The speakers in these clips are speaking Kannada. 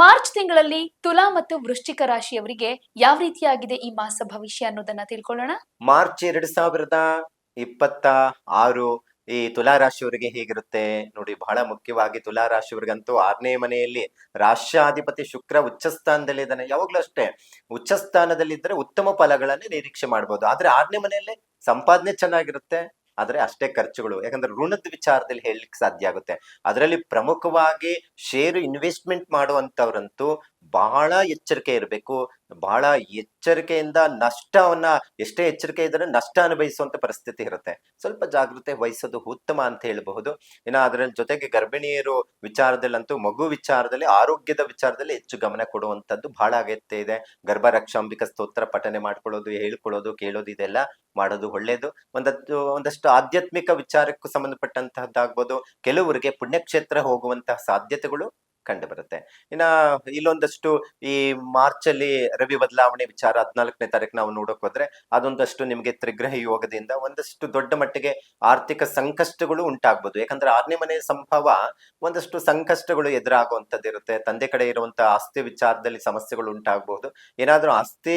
ಮಾರ್ಚ್ ತಿಂಗಳಲ್ಲಿ ತುಲಾ ಮತ್ತು ವೃಶ್ಚಿಕ ರಾಶಿಯವರಿಗೆ ಯಾವ ರೀತಿಯಾಗಿದೆ ಈ ಮಾಸ ಭವಿಷ್ಯ ಅನ್ನೋದನ್ನ ತಿಳ್ಕೊಳ್ಳೋಣ. ಮಾರ್ಚ್ 2026 ಈ ತುಲಾ ರಾಶಿಯವರಿಗೆ ಹೇಗಿರುತ್ತೆ ನೋಡಿ. ಬಹಳ ಮುಖ್ಯವಾಗಿ ತುಲಾ ರಾಶಿಯವರಿಗಂತೂ 6ನೇ ಮನೆಯಲ್ಲಿ ರಾಷ್ಟ್ರಾಧಿಪತಿ ಶುಕ್ರ ಉಚ್ಚ ಸ್ಥಾನದಲ್ಲಿದ್ದಾನೆ. ಯಾವಾಗ್ಲೂ ಅಷ್ಟೇ, ಉಚ್ಚ ಸ್ಥಾನದಲ್ಲಿದ್ದರೆ ಉತ್ತಮ ಫಲಗಳನ್ನ ನಿರೀಕ್ಷೆ ಮಾಡಬಹುದು. ಆದ್ರೆ 6ನೇ ಮನೆಯಲ್ಲಿ ಸಂಪಾದನೆ ಚೆನ್ನಾಗಿರುತ್ತೆ, ಆದ್ರೆ ಅಷ್ಟೇ ಖರ್ಚುಗಳು. ಯಾಕಂದ್ರೆ ಋಣದ ವಿಚಾರದಲ್ಲಿ ಹೇಳಲಿಕ್ಕೆ ಸಾಧ್ಯ ಆಗುತ್ತೆ. ಅದರಲ್ಲಿ ಪ್ರಮುಖವಾಗಿ ಷೇರು ಇನ್ವೆಸ್ಟ್ಮೆಂಟ್ ಮಾಡುವಂತವ್ರಂತೂ ಬಹಳ ಎಚ್ಚರಿಕೆ ಇರಬೇಕು. ಬಹಳ ಎಚ್ಚರಿಕೆಯಿಂದ ನಷ್ಟವನ್ನ, ಎಷ್ಟೇ ಎಚ್ಚರಿಕೆ ಇದ್ರೆ ನಷ್ಟ ಅನುಭವಿಸುವಂತ ಪರಿಸ್ಥಿತಿ ಇರುತ್ತೆ. ಸ್ವಲ್ಪ ಜಾಗೃತೆ ವಹಿಸೋದು ಉತ್ತಮ ಅಂತ ಹೇಳಬಹುದು. ಇನ್ನು ಅದರ ಜೊತೆಗೆ ಗರ್ಭಿಣಿಯರು ವಿಚಾರದಲ್ಲಂತೂ ಮಗು ವಿಚಾರದಲ್ಲಿ, ಆರೋಗ್ಯದ ವಿಚಾರದಲ್ಲಿ ಹೆಚ್ಚು ಗಮನ ಕೊಡುವಂತದ್ದು ಬಹಳ ಅಗತ್ಯ ಇದೆ. ಗರ್ಭ ರಕ್ಷಾಂಬಿಕಾ ಸ್ತೋತ್ರ ಪಠನೆ ಮಾಡ್ಕೊಳ್ಳೋದು, ಹೇಳ್ಕೊಳ್ಳೋದು, ಕೇಳೋದು, ಇದೆಲ್ಲ ಮಾಡೋದು ಒಳ್ಳೇದು. ಒಂದಷ್ಟು ಆಧ್ಯಾತ್ಮಿಕ ವಿಚಾರಕ್ಕೂ ಸಂಬಂಧಪಟ್ಟಂತಹದ್ದಾಗ್ಬೋದು. ಕೆಲವರಿಗೆ ಪುಣ್ಯಕ್ಷೇತ್ರ ಹೋಗುವಂತಹ ಸಾಧ್ಯತೆಗಳು ಕಂಡು ಬರುತ್ತೆ. ಇನ್ನ ಇಲ್ಲೊಂದಷ್ಟು ಈ ಮಾರ್ಚ್ ಅಲ್ಲಿ ರವಿ ಬದಲಾವಣೆ ವಿಚಾರ 14ನೇ ತಾರೀಕು ನಾವು ನೋಡಕ್ ಹೋದ್ರೆ ಅದೊಂದಷ್ಟು ನಿಮಗೆ ತ್ರಿಗ್ರಹ ಯೋಗದಿಂದ ಒಂದಷ್ಟು ದೊಡ್ಡ ಮಟ್ಟಿಗೆ ಆರ್ಥಿಕ ಸಂಕಷ್ಟಗಳು ಉಂಟಾಗ್ಬೋದು. ಯಾಕಂದ್ರೆ 6ನೇ ಮನೆ ಸಂಭವ ಒಂದಷ್ಟು ಸಂಕಷ್ಟಗಳು ಎದುರಾಗುವಂತದ್ದು ಇರುತ್ತೆ. ತಂದೆ ಕಡೆ ಇರುವಂತ ಆಸ್ತಿ ವಿಚಾರದಲ್ಲಿ ಸಮಸ್ಯೆಗಳು ಉಂಟಾಗಬಹುದು. ಏನಾದ್ರೂ ಆಸ್ತಿ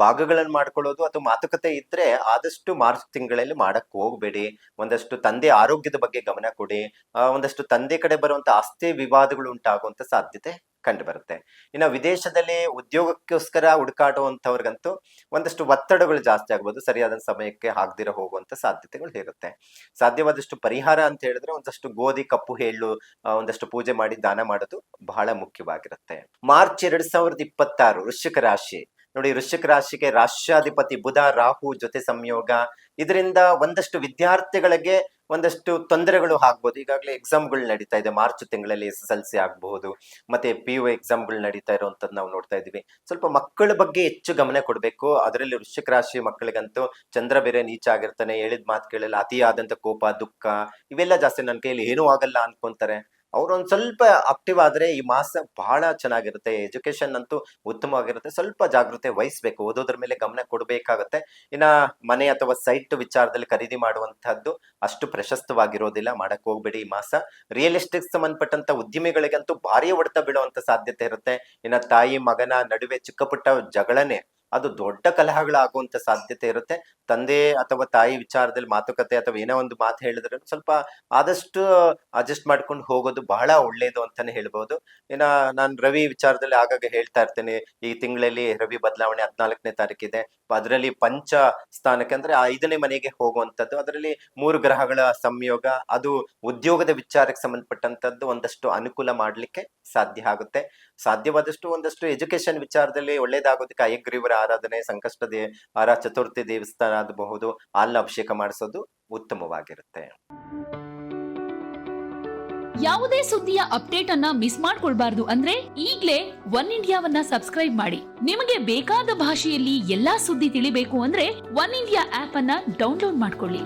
ಭಾಗಗಳನ್ನು ಮಾಡ್ಕೊಳ್ಳೋದು ಅಥವಾ ಮಾತುಕತೆ ಇದ್ರೆ ಆದಷ್ಟು ಮಾರ್ಚ್ ತಿಂಗಳಲ್ಲಿ ಮಾಡಕ್ ಹೋಗ್ಬೇಡಿ. ಒಂದಷ್ಟು ತಂದೆ ಆರೋಗ್ಯದ ಬಗ್ಗೆ ಗಮನ ಕೊಡಿ. ಒಂದಷ್ಟು ತಂದೆ ಕಡೆ ಬರುವಂತ ಆಸ್ತಿ ವಿವಾದಗಳು ಉಂಟಾಗುವಂತ ಸಾಧ್ಯತೆ ಕಂಡು ಬರುತ್ತೆ. ಇನ್ನು ವಿದೇಶದಲ್ಲಿ ಉದ್ಯೋಗಕ್ಕೋಸ್ಕರ ಹುಡುಕಾಡುವಂತವ್ರಿಗಂತೂ ಒಂದಷ್ಟು ಒತ್ತಡಗಳು ಜಾಸ್ತಿ ಆಗ್ಬೋದು. ಸರಿಯಾದ ಸಮಯಕ್ಕೆ ಆಗದಿರ ಹೋಗುವಂತ ಸಾಧ್ಯತೆಗಳು ಇರುತ್ತೆ. ಸಾಧ್ಯವಾದಷ್ಟು ಪರಿಹಾರ ಅಂತ ಹೇಳಿದ್ರೆ ಒಂದಷ್ಟು ಗೋಧಿ, ಕಪ್ಪು ಎಳ್ಳು ಒಂದಷ್ಟು ಪೂಜೆ ಮಾಡಿ ದಾನ ಮಾಡೋದು ಬಹಳ ಮುಖ್ಯವಾಗಿರುತ್ತೆ. ಮಾರ್ಚ್ 2026 ವೃಶ್ಚಿಕ ರಾಶಿ ನೋಡಿ. ವೃಶ್ಚಿಕ ರಾಶಿಗೆ ರಾಷ್ಟ್ರಾಧಿಪತಿ ಬುಧ ರಾಹು ಜೊತೆ ಸಂಯೋಗ. ಇದರಿಂದ ಒಂದಷ್ಟು ವಿದ್ಯಾರ್ಥಿಗಳಿಗೆ ಒಂದಷ್ಟು ತೊಂದರೆಗಳು ಆಗ್ಬೋದು. ಈಗಾಗಲೇ ಎಕ್ಸಾಮ್ಗಳು ನಡೀತಾ ಇದೆ ಮಾರ್ಚ್ ತಿಂಗಳಲ್ಲಿ. SSLC ಆಗಬಹುದು, ಮತ್ತೆ PU ಎಕ್ಸಾಮ್ಗಳು ನಡೀತಾ ಇರುವಂತದ್ದು ನಾವು ನೋಡ್ತಾ ಇದೀವಿ. ಸ್ವಲ್ಪ ಮಕ್ಕಳ ಬಗ್ಗೆ ಹೆಚ್ಚು ಗಮನ ಕೊಡಬೇಕು. ಅದರಲ್ಲಿ ವೃಶ್ಚಿಕ ರಾಶಿ ಮಕ್ಕಳಿಗಂತೂ ಚಂದ್ರ ಬೇರೆ ನೀಚ ಆಗಿರ್ತಾನೆ. ಹೇಳಿದ ಮಾತು ಕೇಳಲ್ಲ, ಅತಿಯಾದಂತ ಕೋಪ, ದುಃಖ ಇವೆಲ್ಲ ಜಾಸ್ತಿ. ನನ್ನ ಕೈಯಲ್ಲಿ ಏನೂ ಆಗಲ್ಲ ಅನ್ಕೊಂತಾರೆ. ಅವ್ರು ಒಂದ್ ಸ್ವಲ್ಪ ಆಕ್ಟಿವ್ ಆದ್ರೆ ಈ ಮಾಸ ಬಹಳ ಚೆನ್ನಾಗಿರುತ್ತೆ. ಎಜುಕೇಶನ್ ಅಂತೂ ಉತ್ತಮವಾಗಿರುತ್ತೆ. ಸ್ವಲ್ಪ ಜಾಗೃತೆ ವಹಿಸ್ಬೇಕು, ಓದೋದ್ರ ಮೇಲೆ ಗಮನ ಕೊಡಬೇಕಾಗತ್ತೆ. ಇನ್ನ ಮನೆ ಅಥವಾ ಸೈಟ್ ವಿಚಾರದಲ್ಲಿ ಖರೀದಿ ಮಾಡುವಂತಹದ್ದು ಅಷ್ಟು ಪ್ರಶಸ್ತವಾಗಿರೋದಿಲ್ಲ, ಮಾಡಕ್ ಹೋಗ್ಬೇಡಿ ಈ ಮಾಸ. ರಿಯಲ್ ಎಸ್ಟೇಟ್ ಸಂಬಂಧಪಟ್ಟಂತ ಉದ್ಯಮಿಗಳಿಗಂತೂ ಭಾರಿ ಹೊಡೆತ ಬೀಳುವಂತ ಸಾಧ್ಯತೆ ಇರುತ್ತೆ. ಇನ್ನ ತಾಯಿ ಮಗನ ನಡುವೆ ಚಿಕ್ಕ ಪುಟ್ಟ ಜಗಳನೆ ಅದು ದೊಡ್ಡ ಕಲಹಗಳಾಗುವಂತ ಸಾಧ್ಯತೆ ಇರುತ್ತೆ. ತಂದೆ ಅಥವಾ ತಾಯಿ ವಿಚಾರದಲ್ಲಿ ಮಾತುಕತೆ ಅಥವಾ ಏನೋ ಒಂದು ಮಾತು ಹೇಳಿದ್ರೆ ಸ್ವಲ್ಪ ಆದಷ್ಟು ಅಡ್ಜಸ್ಟ್ ಮಾಡ್ಕೊಂಡು ಹೋಗೋದು ಬಹಳ ಒಳ್ಳೇದು ಅಂತಾನೆ ಹೇಳ್ಬಹುದು. ಇನ್ನ ನಾನು ರವಿ ವಿಚಾರದಲ್ಲಿ ಆಗಾಗ ಹೇಳ್ತಾ ಇರ್ತೇನೆ, ಈ ತಿಂಗಳಲ್ಲಿ ರವಿ ಬದಲಾವಣೆ 14ನೇ ತಾರೀಕಿದೆ. ಅದರಲ್ಲಿ ಪಂಚ ಸ್ಥಾನಕ್ಕೆ ಅಂದ್ರೆ 5ನೇ ಮನೆಗೆ ಹೋಗುವಂತದ್ದು. ಅದರಲ್ಲಿ 3 ಗ್ರಹಗಳ ಸಂಯೋಗ, ಅದು ಉದ್ಯೋಗದ ವಿಚಾರಕ್ಕೆ ಸಂಬಂಧಪಟ್ಟಂತದ್ದು ಒಂದಷ್ಟು ಅನುಕೂಲ ಮಾಡ್ಲಿಕ್ಕೆ ಸಾಧ್ಯ ಆಗುತ್ತೆ. ಸಾಧ್ಯವಾದಷ್ಟು ಒಂದಷ್ಟು ಎಜುಕೇಶನ್ ವಿಚಾರದಲ್ಲಿ ಒಳ್ಳೇದಾಗೋದಕ್ಕೆ ಹಯಗ್ರೀವರ ಆರಾಧನೆ, ಸಂಕಷ್ಟ ಹಾರ ಚತುರ್ಥಿ ದೇವಸ್ಥಾನ ಆಗಬಹುದು, ಹಾಲಿನ ಅಭಿಷೇಕ ಮಾಡಿಸೋದು ಉತ್ತಮವಾಗಿರುತ್ತೆ. ಯಾವುದೇ ಸುದ್ದಿಯ ಅಪ್ಡೇಟ್ ಅನ್ನ ಮಿಸ್ ಮಾಡ್ಕೊಳ್ಬಾರ್ದು ಅಂದ್ರೆ ಈಗ್ಲೇ ಒನ್ ಇಂಡಿಯಾವನ್ನ ಸಬ್ಸ್ಕ್ರೈಬ್ ಮಾಡಿ. ನಿಮಗೆ ಬೇಕಾದ ಭಾಷೆಯಲ್ಲಿ ಎಲ್ಲಾ ಸುದ್ದಿ ತಿಳಿಬೇಕು ಅಂದ್ರೆ ಒನ್ ಇಂಡಿಯಾ ಆಪ್ ಅನ್ನ ಡೌನ್ಲೋಡ್ ಮಾಡ್ಕೊಳ್ಳಿ.